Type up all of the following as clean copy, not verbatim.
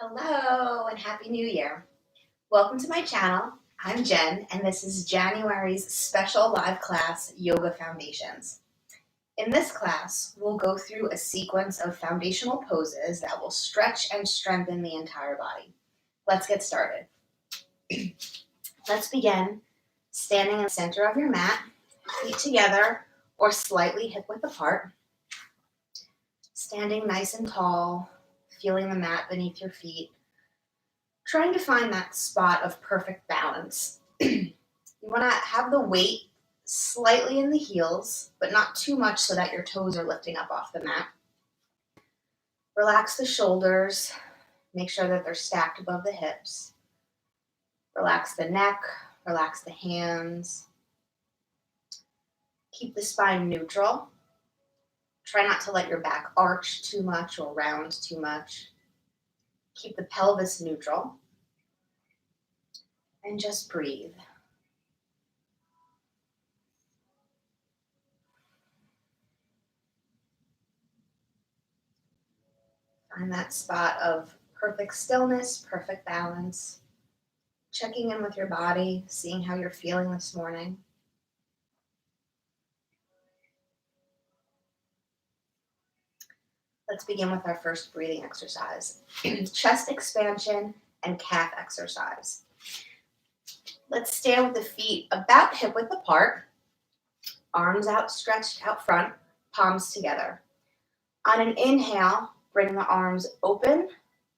Hello and Happy New Year. Welcome to my channel. I'm Jen and this is January's special live class, Yoga Foundations. In this class, we'll go through a sequence of foundational poses that will stretch and strengthen the entire body. Let's get started. Let's begin standing in the center of your mat, feet together or slightly hip-width apart. Standing nice and tall, feeling the mat beneath your feet. Trying to find that spot of perfect balance. You want to have the weight slightly in the heels, but not too much so that your toes are lifting up off the mat. Relax the shoulders. Make sure that they're stacked above the hips. Relax the neck. Relax the hands. Keep the spine neutral. Try not to let your back arch too much or round too much. Keep the pelvis neutral. And just breathe. Find that spot of perfect stillness, perfect balance. Checking in with your body, seeing how you're feeling this morning. Let's begin with our first breathing exercise. Chest expansion and calf exercise. Let's stand with the feet about hip-width apart, arms outstretched out front, palms together. On an inhale, bring the arms open,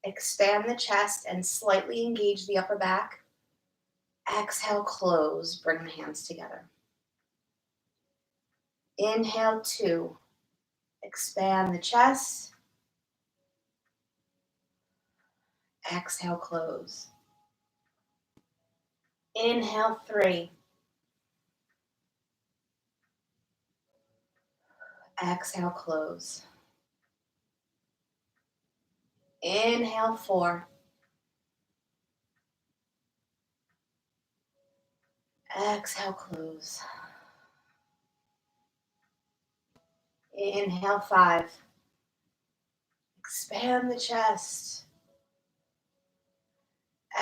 expand the chest, and slightly engage the upper back. Exhale, close, bring the hands together. Inhale, 2. Expand the chest. Exhale, close. Inhale, 3. Exhale, close. Inhale, 4. Exhale, close. Inhale, 5. Expand the chest.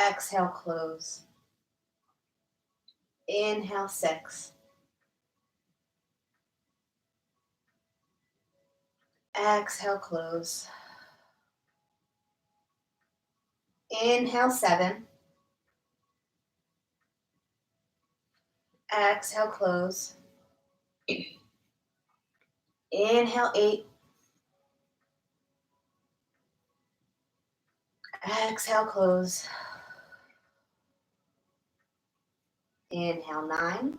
Exhale, close. Inhale, 6. Exhale, close. Inhale, 7. Exhale, close. Inhale, 8. Exhale, close. Inhale, 9.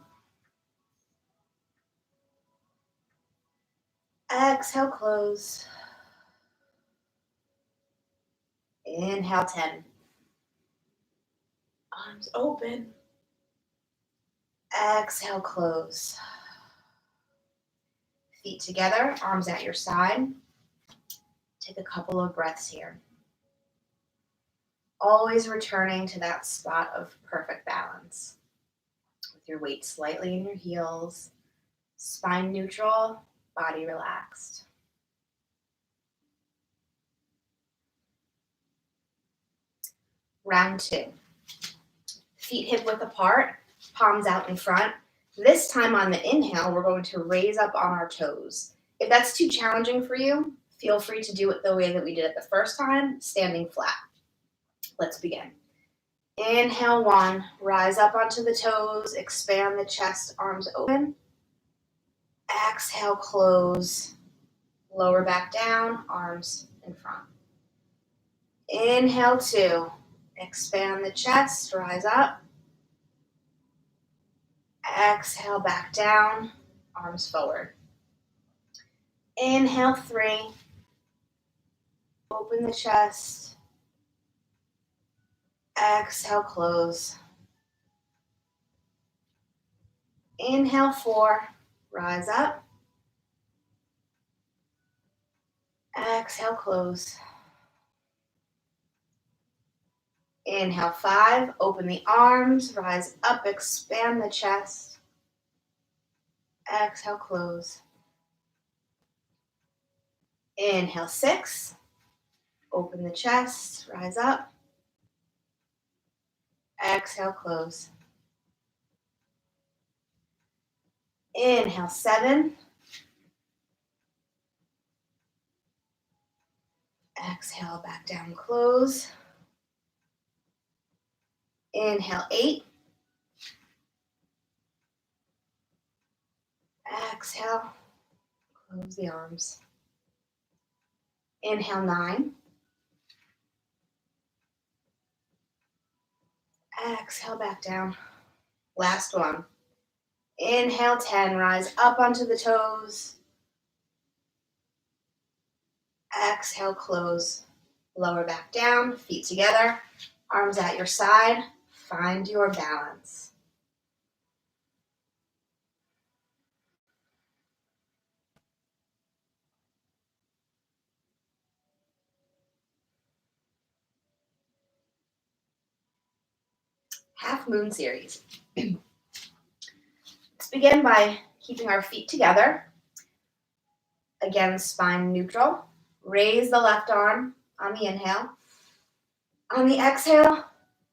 Exhale, close. Inhale, 10. Arms open. Exhale, close. Feet together, arms at your side. Take a couple of breaths here. Always returning to that spot of perfect balance. With your weight slightly in your heels, spine neutral, body relaxed. Round 2. Feet hip-width apart, palms out in front. This time on the inhale, we're going to raise up on our toes. If that's too challenging for you, feel free to do it the way that we did it the first time, standing flat. Let's begin. Inhale, 1. Rise up onto the toes, expand the chest, arms open. Exhale, close. Lower back down, arms in front. Inhale, 2. Expand the chest, rise up. Exhale, back down, arms forward. Inhale, 3. Open the chest. Exhale, close. Inhale, 4. Rise up. Exhale, close. Inhale, 5. Open the arms, rise up, expand the chest. Exhale, close. Inhale, 6. Open the chest, rise up. Exhale, close. Inhale, 7. Exhale, back down, close. Inhale, 8. Exhale, close the arms. Inhale, 9. Exhale, back down. Last one. Inhale, 10. Rise up onto the toes. Exhale, close. Lower back down, feet together, arms at your side. Find your balance. Half moon series. Let's begin by keeping our feet together. Again, spine neutral. Raise the left arm on the inhale. On the exhale,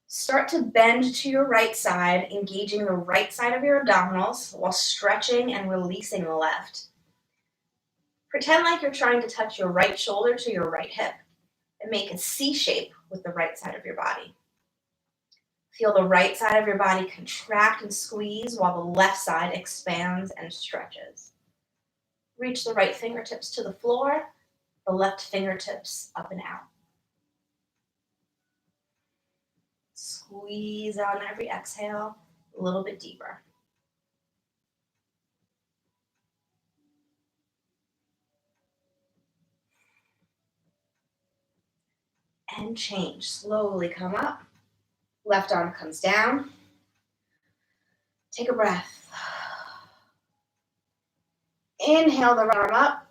start to bend to your right side, engaging the right side of your abdominals while stretching and releasing the left. Pretend like you're trying to touch your right shoulder to your right hip and make a C shape with the right side of your body. Feel the right side of your body contract and squeeze while the left side expands and stretches. Reach the right fingertips to the floor, the left fingertips up and out. Squeeze on every exhale a little bit deeper. And change. Slowly come up. Left arm comes down. Take a breath. Inhale the right arm up.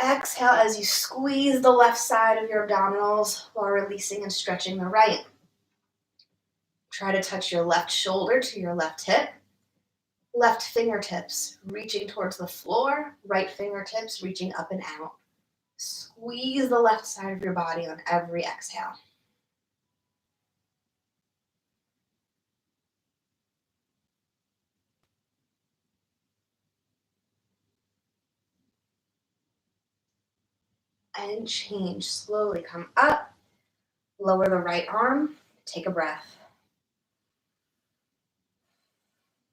Exhale as you squeeze the left side of your abdominals while releasing and stretching the right. Try to touch your left shoulder to your left hip. Left fingertips reaching towards the floor, right fingertips reaching up and out. Squeeze the left side of your body on every exhale. And change. Slowly come up. Lower the right arm. Take a breath.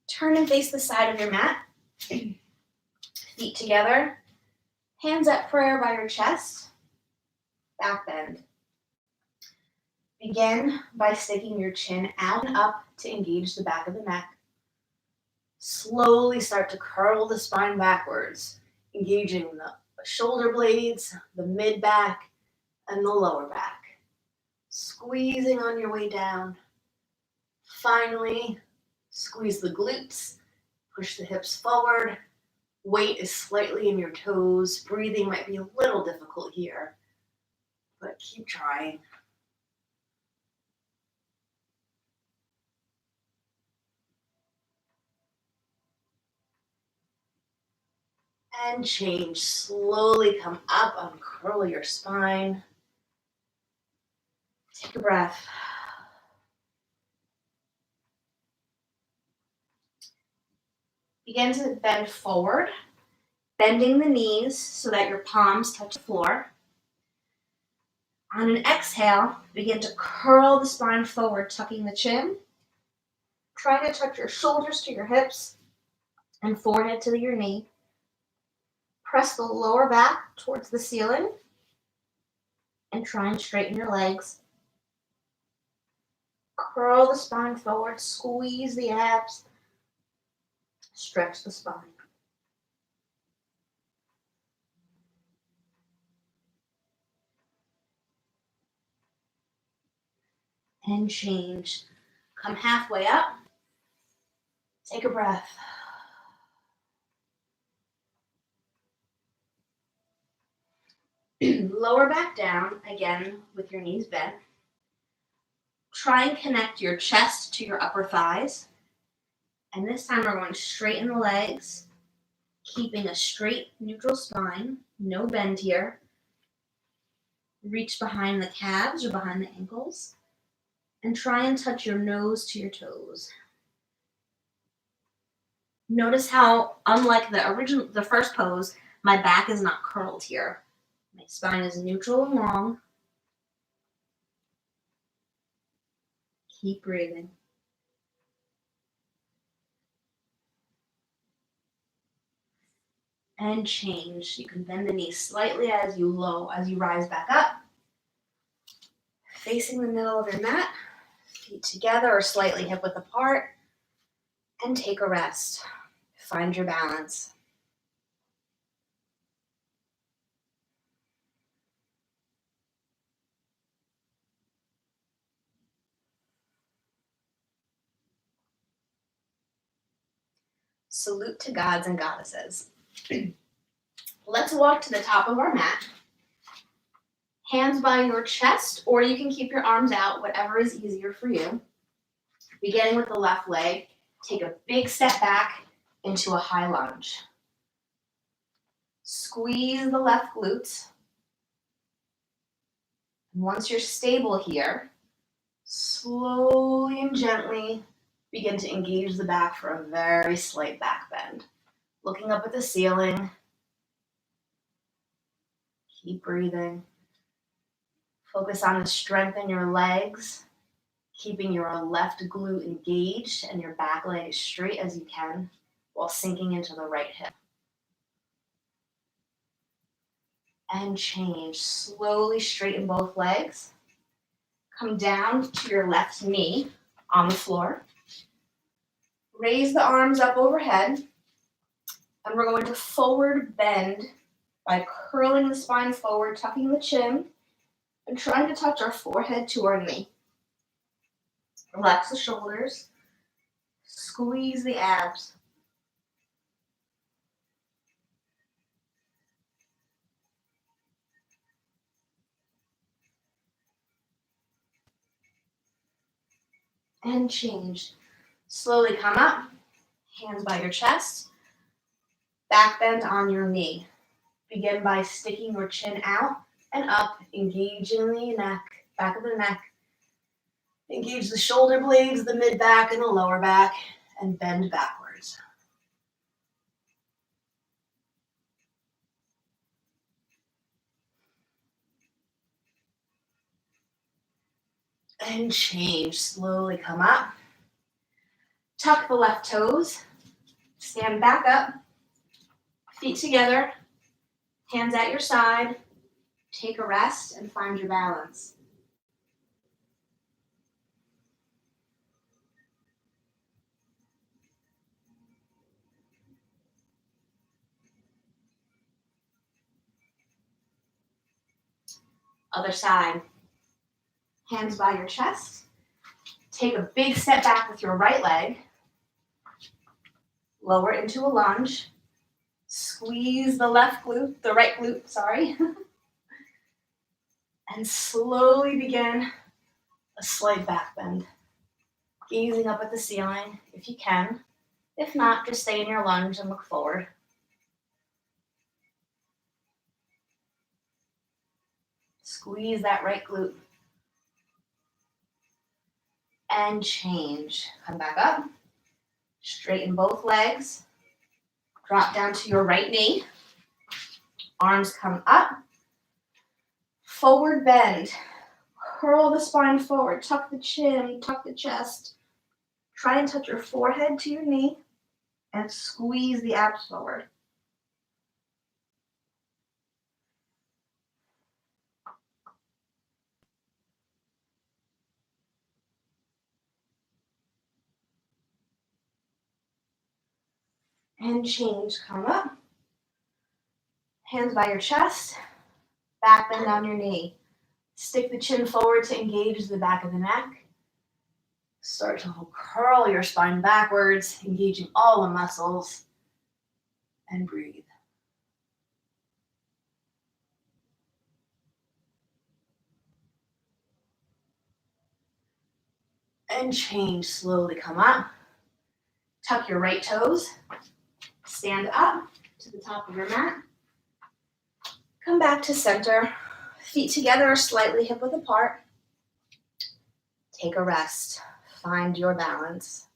Turn and face the side of your mat. Feet together. Hands at prayer by your chest. Back bend. Begin by sticking your chin out and up to engage the back of the neck. Slowly start to curl the spine backwards, engaging the shoulder blades, the mid-back, and the lower back. Squeezing on your way down. Finally, squeeze the glutes, push the hips forward. Weight is slightly in your toes. Breathing might be a little difficult here, but keep trying. And change. Slowly come up, uncurl your spine. Take a breath. Begin to bend forward, bending the knees so that your palms touch the floor. On an exhale, begin to curl the spine forward, tucking the chin. Try to tuck your shoulders to your hips and forehead to your knee. Press the lower back towards the ceiling and try and straighten your legs. Curl the spine forward, squeeze the abs, stretch the spine. And change. Come halfway up. Take a breath. Lower back down, again with your knees bent. Try and connect your chest to your upper thighs. And this time we're going to straighten the legs, keeping a straight, neutral spine. No bend here. Reach behind the calves or behind the ankles and try and touch your nose to your toes. Notice how, unlike the first pose, my back is not curled here. My spine is neutral and long. Keep breathing. And change. You can bend the knees slightly as you rise back up. Facing the middle of your mat, feet together or slightly hip width apart, and take a rest. Find your balance. Salute to gods and goddesses. Let's walk to the top of our mat. Hands by your chest, or you can keep your arms out, whatever is easier for you. Beginning with the left leg, take a big step back into a high lunge. Squeeze the left glutes. And once you're stable here, slowly and gently begin to engage the back for a very slight back bend. Looking up at the ceiling. Keep breathing. Focus on the strength in your legs, keeping your left glute engaged and your back leg as straight as you can while sinking into the right hip. And change. Slowly straighten both legs. Come down to your left knee on the floor. Raise the arms up overhead. And we're going to forward bend by curling the spine forward, tucking the chin, and trying to touch our forehead to our knee. Relax the shoulders. Squeeze the abs. And change. Slowly come up. Hands by your chest. Back bend on your knee. Begin by sticking your chin out and up, engaging the neck, back of the neck. Engage the shoulder blades, the mid-back, and the lower back, and bend backwards. And change. Slowly come up. Tuck the left toes. Stand back up. Feet together. Hands at your side. Take a rest and find your balance. Other side. Hands by your chest. Take a big step back with your right leg. Lower into a lunge. Squeeze the right glute. And slowly begin a slight back bend. Gazing up at the ceiling if you can. If not, just stay in your lunge and look forward. Squeeze that right glute. And change. Come back up. Straighten both legs. Drop down to your right knee. Arms come up. Forward bend. Curl the spine forward. Tuck the chin. Tuck the chest. Try and touch your forehead to your knee. And squeeze the abs forward. And change. Come up. Hands by your chest. Back bend on your knee. Stick the chin forward to engage the back of the neck. Start to curl your spine backwards, engaging all the muscles. And breathe. And change. Slowly come up. Tuck your right toes. Stand up to the top of your mat. Come back to center. Feet together or slightly hip width apart. Take a rest. Find your balance.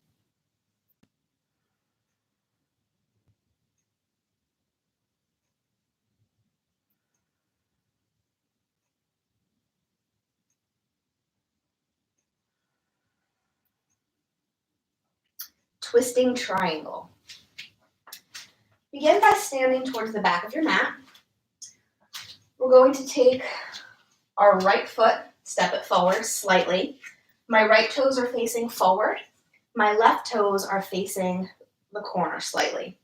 Twisting triangle. Begin by standing towards the back of your mat. We're going to take our right foot, step it forward slightly. My right toes are facing forward. My left toes are facing the corner slightly.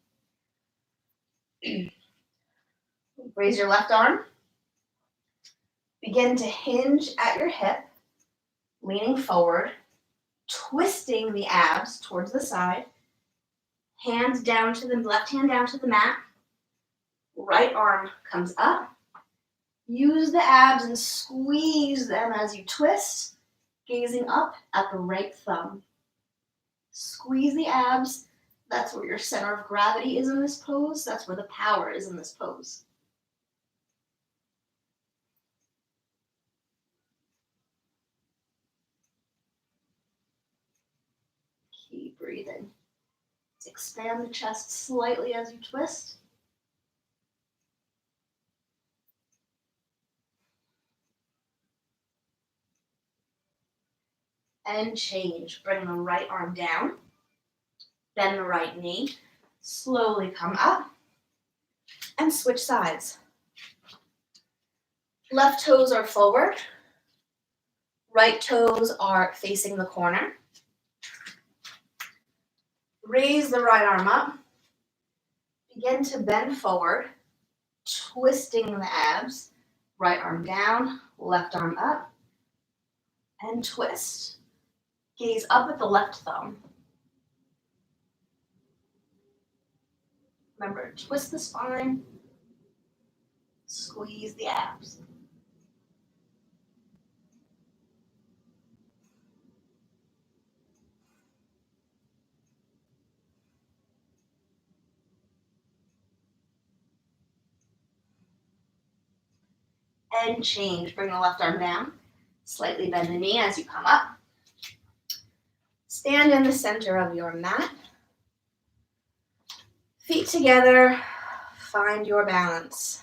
Raise your left arm. Begin to hinge at your hip, leaning forward, twisting the abs towards the side. Hands down to the left hand down to the mat. Right arm comes up. Use the abs and squeeze them as you twist, gazing up at the right thumb. Squeeze the abs. That's where your center of gravity is in this pose. That's where the power is in this pose. Keep breathing. Expand the chest slightly as you twist. And change. Bring the right arm down. Bend the right knee. Slowly come up. And switch sides. Left toes are forward. Right toes are facing the corner. Raise the right arm up. Begin to bend forward, twisting the abs. Right arm down, left arm up, and twist. Gaze up at the left thumb. Remember, twist the spine, squeeze the abs. And change. Bring the left arm down. Slightly bend the knee as you come up. Stand in the center of your mat. Feet together. Find your balance.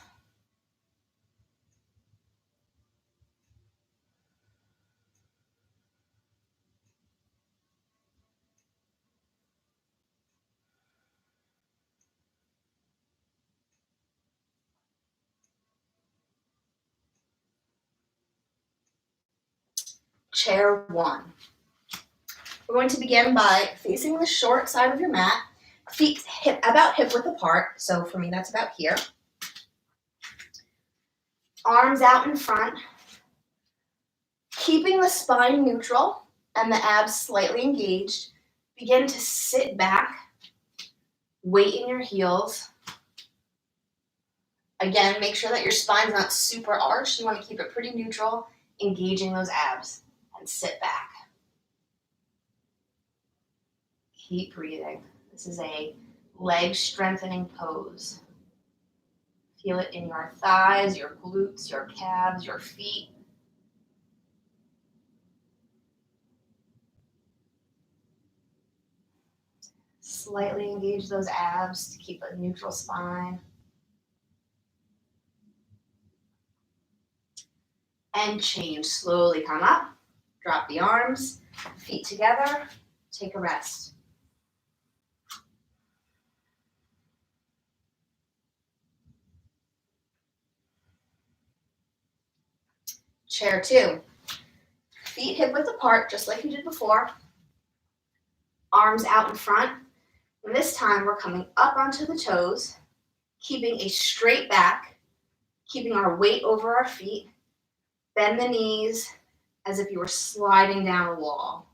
Chair one. We're going to begin by facing the short side of your mat, feet about hip width apart. So for me, that's about here. Arms out in front, keeping the spine neutral and the abs slightly engaged. Begin to sit back, weight in your heels. Again, make sure that your spine's not super arched. You want to keep it pretty neutral, engaging those abs, and sit back. Keep breathing. This is a leg strengthening pose. Feel it in your thighs, your glutes, your calves, your feet. Slightly engage those abs to keep a neutral spine. And change. Slowly come up. Drop the arms. Feet together. Take a rest. Chair two. Feet hip width apart, just like you did before. Arms out in front. And this time we're coming up onto the toes, keeping a straight back, keeping our weight over our feet. Bend the knees as if you were sliding down a wall.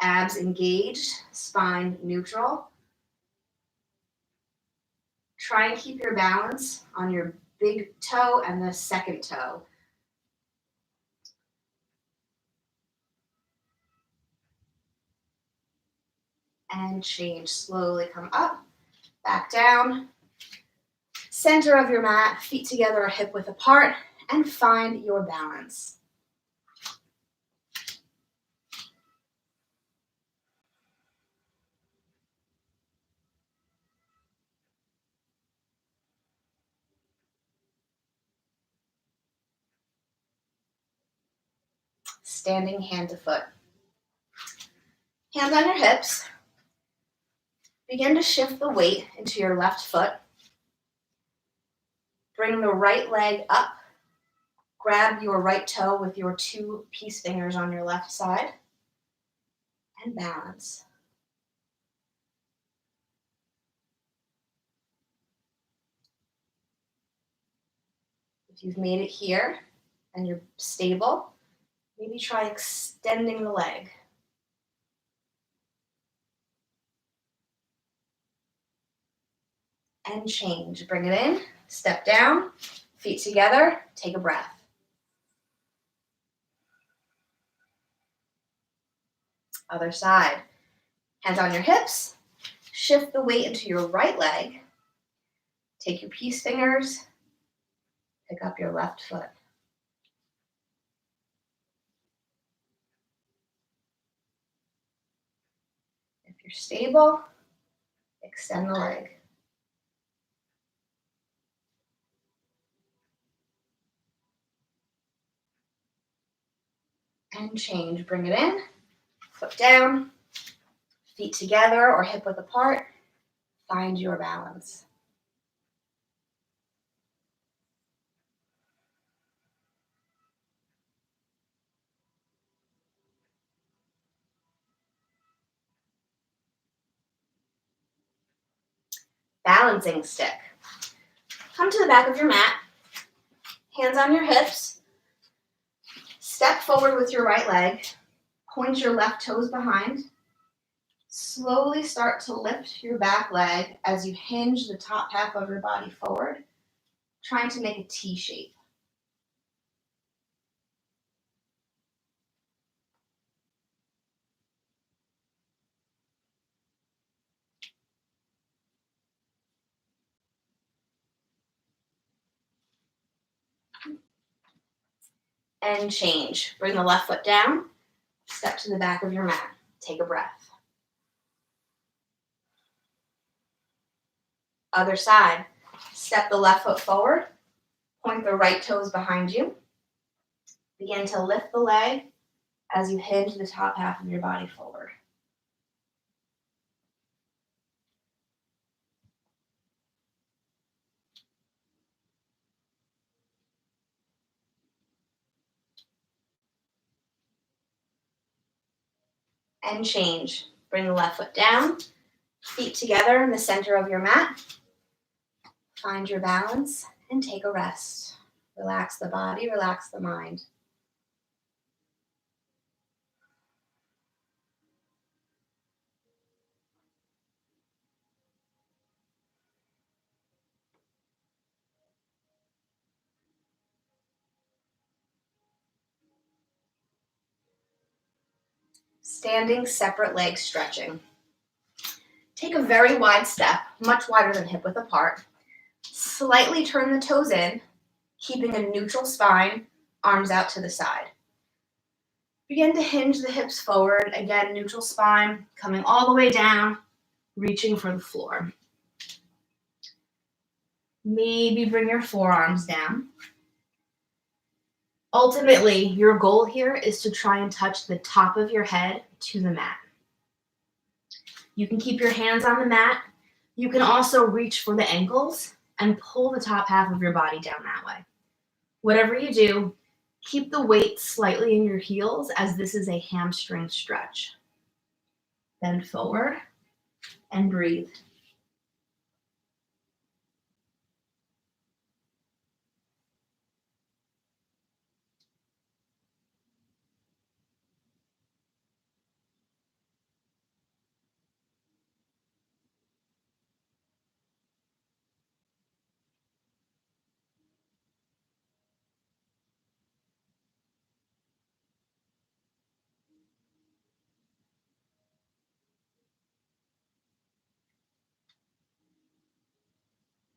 Abs engaged, spine neutral. Try and keep your balance on your big toe and the second toe. And change. Slowly come up, back down. Center of your mat, feet together or hip width apart, and find your balance. Standing hand to foot. Hands on your hips. Begin to shift the weight into your left foot. Bring the right leg up. Grab your right toe with your 2 peace fingers on your left side and balance. If you've made it here and you're stable, maybe try extending the leg. And change. Bring it in, step down, feet together, take a breath. Other side. Hands on your hips, shift the weight into your right leg. Take your peace fingers, pick up your left foot. If you're stable, extend the leg. And change. Bring it in, foot down, feet together or hip width apart. Find your balance. Balancing stick. Come to the back of your mat, hands on your hips, step forward with your right leg, point your left toes behind. Slowly start to lift your back leg as you hinge the top half of your body forward, trying to make a T shape. And change. Bring the left foot down, step to the back of your mat. Take a breath. Other side. Step the left foot forward, point the right toes behind you. Begin to lift the leg as you hinge the top half of your body forward. And change. Bring the left foot down, feet together in the center of your mat. Find your balance and take a rest. Relax the body, relax the mind. Standing separate leg stretching. Take a very wide step, much wider than hip width apart. Slightly turn the toes in, keeping a neutral spine, arms out to the side. Begin to hinge the hips forward. Again, neutral spine, coming all the way down, reaching for the floor. Maybe bring your forearms down. Ultimately, your goal here is to try and touch the top of your head to the mat. You can keep your hands on the mat. You can also reach for the ankles and pull the top half of your body down that way. Whatever you do, keep the weight slightly in your heels as this is a hamstring stretch. Bend forward and breathe.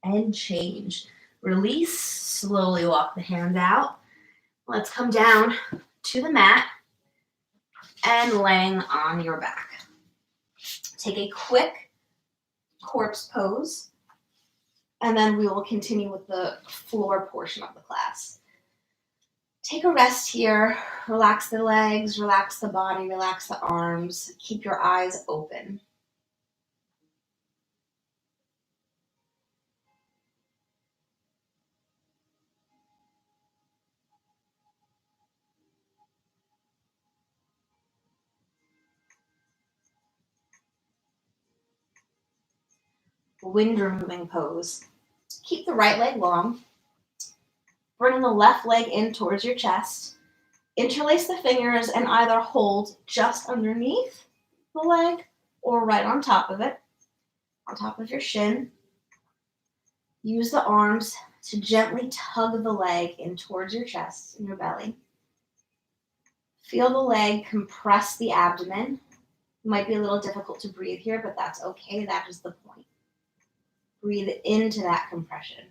and change. Release, slowly walk the hands out. Let's come down to the mat and laying on your back. Take a quick corpse pose, and then we will continue with the floor portion of the class. Take a rest here, relax the legs, relax the body, relax the arms, keep your eyes open. Wind removing pose. Keep the right leg long. Bring the left leg in towards your chest. Interlace the fingers and either hold just underneath the leg or right on top of it, on top of your shin. Use the arms to gently tug the leg in towards your chest and your belly. Feel the leg compress the abdomen. It might be a little difficult to breathe here, but that's okay. That is the point. Breathe into that compression.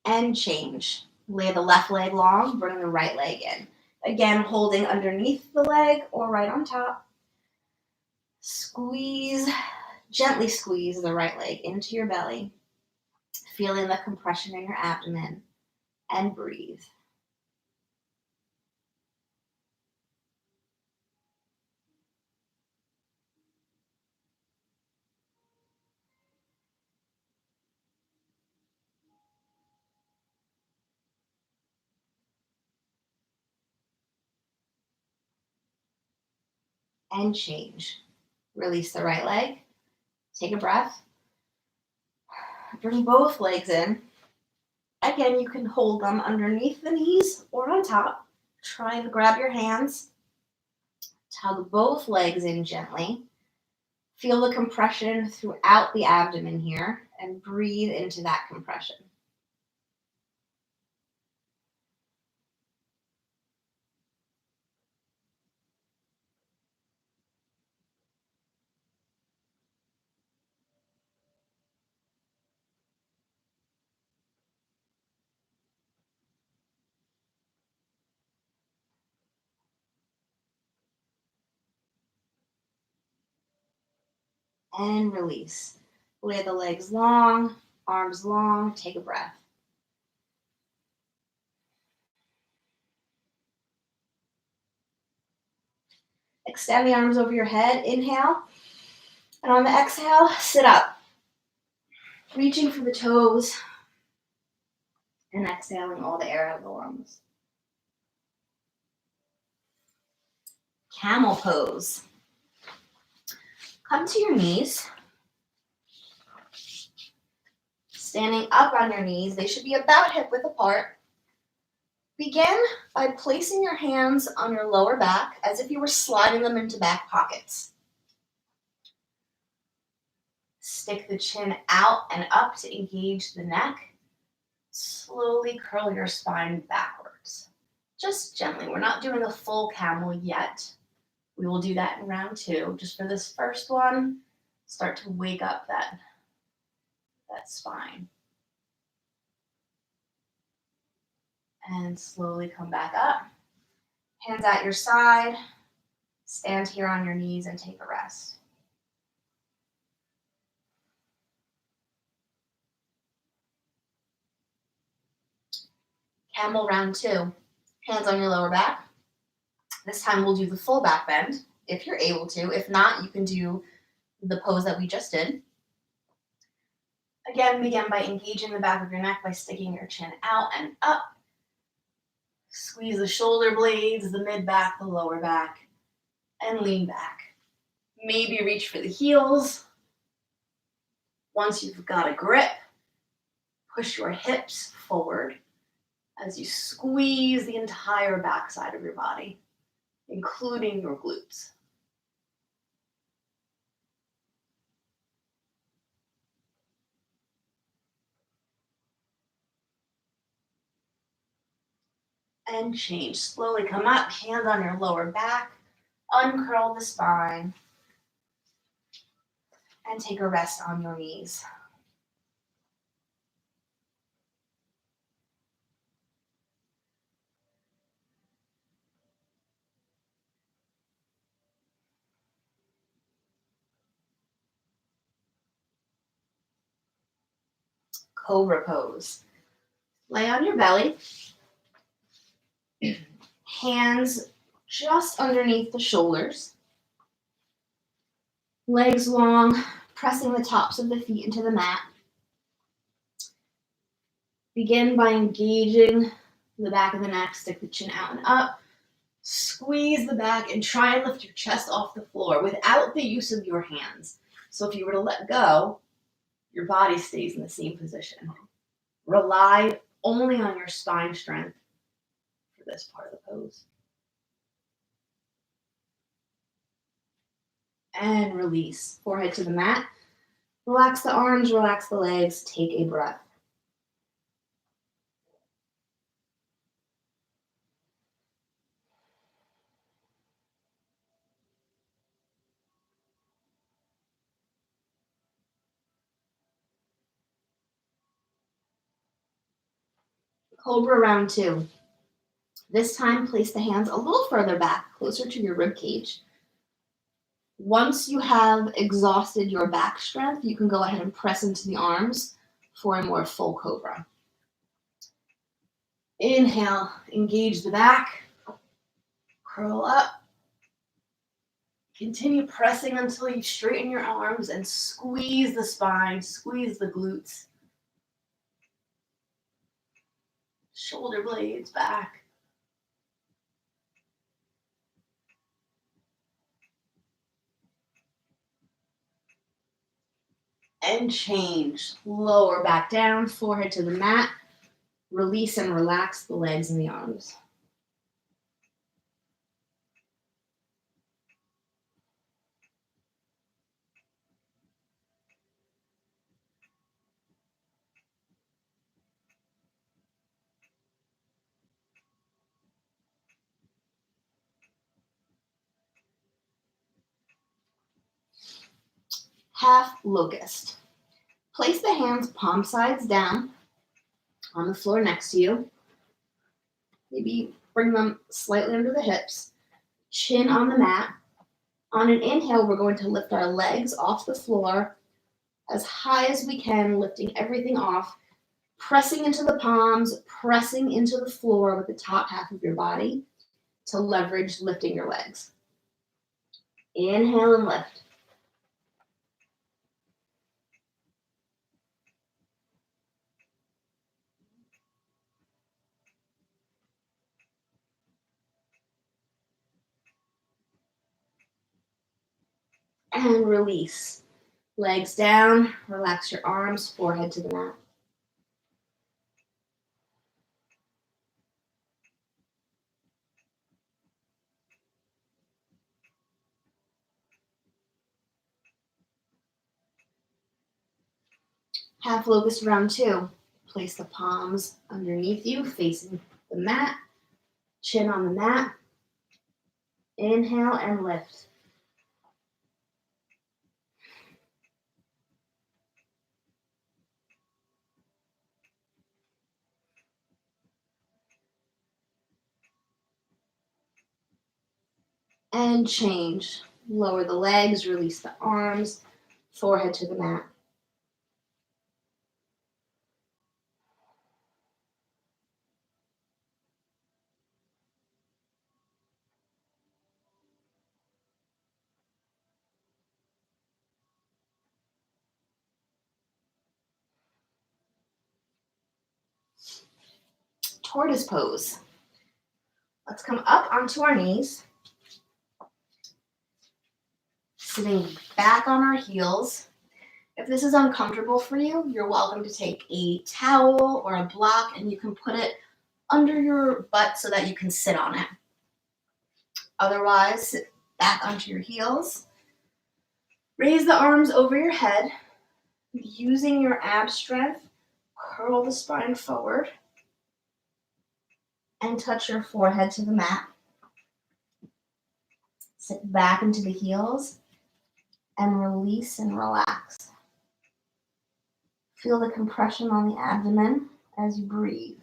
And change. Lay the left leg long, bring the right leg in. Again, holding underneath the leg or right on top. Squeeze, gently squeeze the right leg into your belly, feeling the compression in your abdomen, and breathe. And change. Release the right leg. Take a breath. Bring both legs in. Again, you can hold them underneath the knees or on top. Try to grab your hands. Tug both legs in gently. Feel the compression throughout the abdomen here and breathe into that compression. And release. Lay the legs long, arms long, take a breath. Extend the arms over your head, inhale. And on the exhale, sit up. Reaching for the toes and exhaling all the air out of the lungs. Camel pose. Come to your knees. Standing up on your knees, they should be about hip width apart. Begin by placing your hands on your lower back as if you were sliding them into back pockets. Stick the chin out and up to engage the neck. Slowly curl your spine backwards. Just gently. We're not doing a full camel yet. We will do that in round 2. Just for this first one, start to wake up that spine. And slowly come back up. Hands at your side. Stand here on your knees and take a rest. Camel round 2. Hands on your lower back. This time we'll do the full back bend if you're able to. If not, you can do the pose that we just did. Again, begin by engaging the back of your neck by sticking your chin out and up. Squeeze the shoulder blades, the mid back, the lower back, and lean back. Maybe reach for the heels. Once you've got a grip, push your hips forward as you squeeze the entire backside of your body, including your glutes. And change. Slowly come up, hands on your lower back, uncurl the spine, and take a rest on your knees. Cobra pose. Lay on your belly, hands just underneath the shoulders, legs long, pressing the tops of the feet into the mat. Begin by engaging the back of the neck, stick the chin out and up, squeeze the back, and try and lift your chest off the floor without the use of your hands. So if you were to let go, your body stays in the same position. Rely only on your spine strength for this part of the pose. And release. Forehead to the mat. Relax the arms, relax the legs. Take a breath. Cobra round 2. This time, place the hands a little further back, closer to your rib cage. Once you have exhausted your back strength, you can go ahead and press into the arms for a more full cobra. Inhale, engage the back, curl up. Continue pressing until you straighten your arms and squeeze the spine, squeeze the glutes. Shoulder blades back. And change. Lower back down, forehead to the mat. Release and relax the legs and the arms. Half locust. Place the hands palm sides down on the floor next to you. Maybe bring them slightly under the hips. Chin on the mat. On an inhale, we're going to lift our legs off the floor as high as we can, lifting everything off, pressing into the palms, pressing into the floor with the top half of your body to leverage lifting your legs. Inhale and lift. And release. Legs down, relax your arms, forehead to the mat. Half locust round 2. Place the palms underneath you, facing the mat. Chin on the mat. Inhale and lift. And change. Lower the legs, release the arms, forehead to the mat. Tortoise pose. Let's come up onto our knees. Sitting back on our heels. If this is uncomfortable for you, you're welcome to take a towel or a block and you can put it under your butt so that you can sit on it. Otherwise, sit back onto your heels. Raise the arms over your head. Using your ab strength, curl the spine forward. and touch your forehead to the mat. Sit back into the heels and release and relax. Feel the compression on the abdomen as you breathe.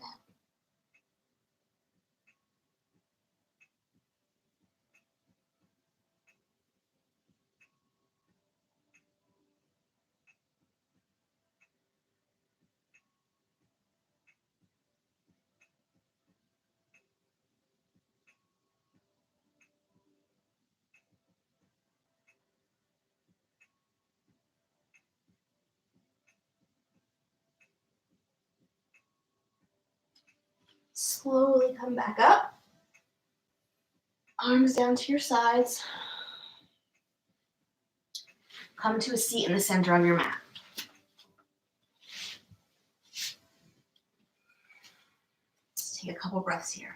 Slowly come back up. Arms down to your sides. Come to a seat in the center of your mat. Let's take a couple breaths here.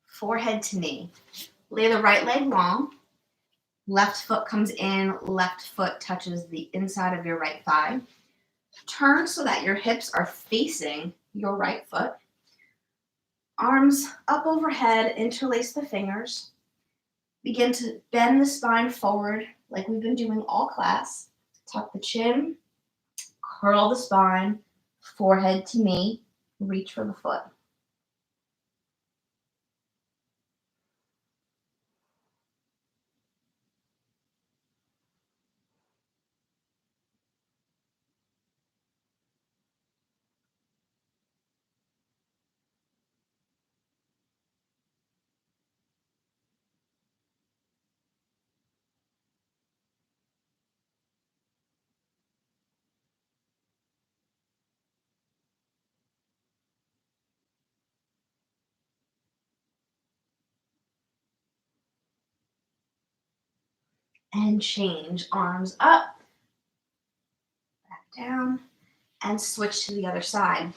Forehead to knee. Lay the right leg long. Left foot comes in, left foot touches the inside of your right thigh. Turn so that your hips are facing your right foot. Arms up overhead, interlace the fingers. Begin to bend the spine forward like we've been doing all class. Tuck the chin, curl the spine, forehead to knee, reach for the foot. And change. Arms up, back down, and switch to the other side.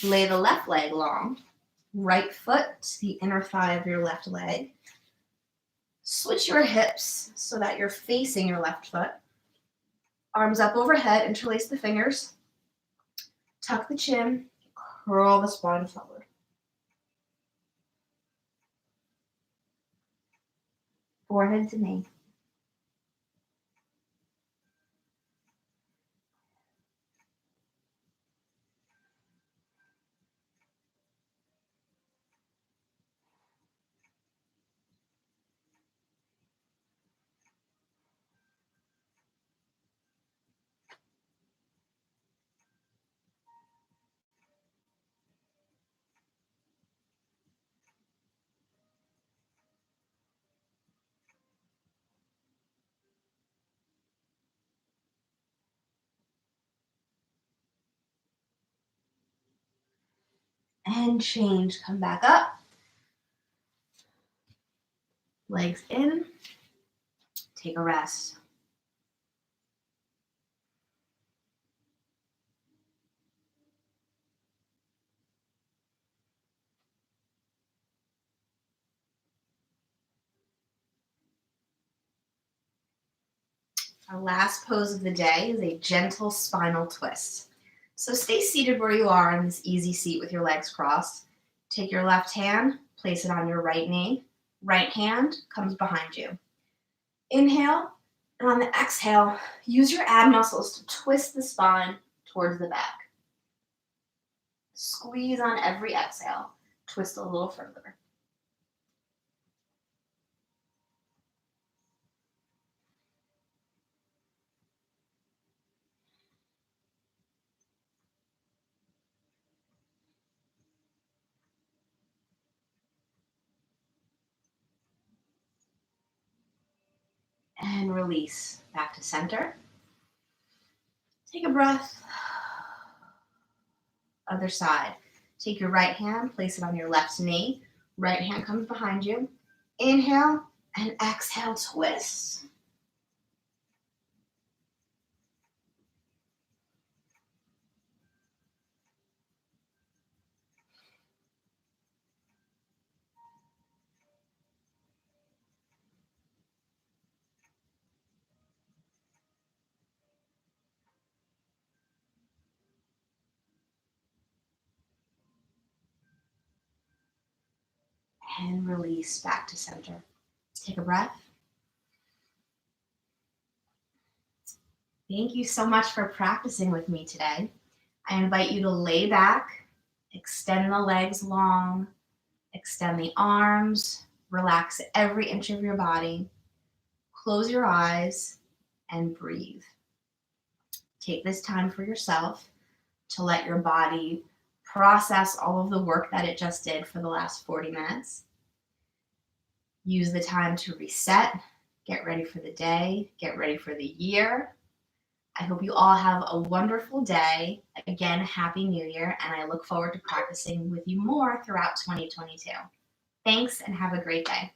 Lay the left leg long, right foot to the inner thigh of your left leg. Switch your hips so that you're facing your left foot. Arms up overhead, interlace the fingers. Tuck the chin, curl the spine forward. Forehead to knee. And change. Come back up. Legs in. Take a rest. Our last pose of the day is a gentle spinal twist. So stay seated where you are in this easy seat with your legs crossed. Take your left hand, place it on your right knee. Right hand comes behind you. Inhale, and on the exhale, use your ab muscles to twist the spine towards the back. Squeeze on every exhale. Twist a little further. And release back to center. Take a breath. Other side. Take your right hand, place it on your left knee. Right hand comes behind you. Inhale and exhale, twist. and release back to center. Take a breath. Thank you so much for practicing with me today. I invite you to lay back, extend the legs long, extend the arms, relax every inch of your body, close your eyes, and breathe. Take this time for yourself to let your body process all of the work that it just did for the last 40 minutes. Use the time to reset, get ready for the day, get ready for the year. I hope you all have a wonderful day. Again, Happy New Year, and I look forward to practicing with you more throughout 2022. Thanks, and have a great day.